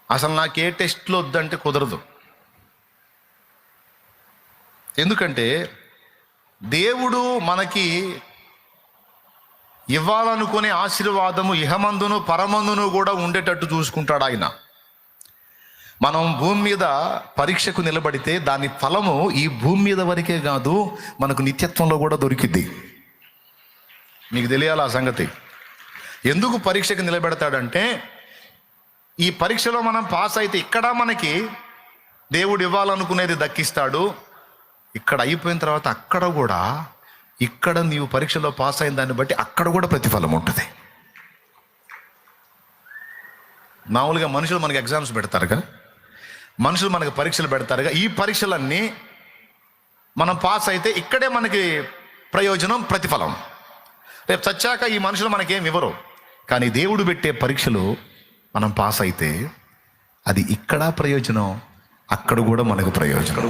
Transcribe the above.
అసలు నాకు ఏ టెస్ట్లు వద్దంటే కుదరదు. ఎందుకంటే దేవుడు మనకి ఇవ్వాలనుకునే ఆశీర్వాదము ఇహమందును పరమందును కూడా ఉండేటట్టు చూసుకుంటాడు ఆయన. మనం భూమి మీద పరీక్షకు నిలబడితే దాని ఫలము ఈ భూమి మీద వరకే కాదు, మనకు నిత్యత్వంలో కూడా దొరికిద్ది. మీకు తెలియాలి ఆ సంగతి. ఎందుకు పరీక్షకు నిలబెడతాడంటే, ఈ పరీక్షలో మనం పాస్ అయితే ఇక్కడ మనకి దేవుడు ఇవ్వాలనుకునేది దక్కిస్తాడు. ఇక్కడ అయిపోయిన తర్వాత అక్కడ కూడా, ఇక్కడ నీవు పరీక్షలో పాస్ అయిన దాన్ని బట్టి అక్కడ కూడా ప్రతిఫలం ఉంటుంది. మామూలుగా మనుషులు మనకి ఎగ్జామ్స్ పెడతారుగా, మనుషులు మనకి పరీక్షలు పెడతారుగా. ఈ పరీక్షలన్నీ మనం పాస్ అయితే ఇక్కడే మనకి ప్రయోజనం, ప్రతిఫలం. రేపు చచ్చాక ఈ మనుషులు మనకేం ఇవ్వరు. కానీ దేవుడు పెట్టే పరీక్షలు మనం పాస్ అయితే అది ఇక్కడ ప్రయోజనం, అక్కడ కూడా మనకు ప్రయోజనం.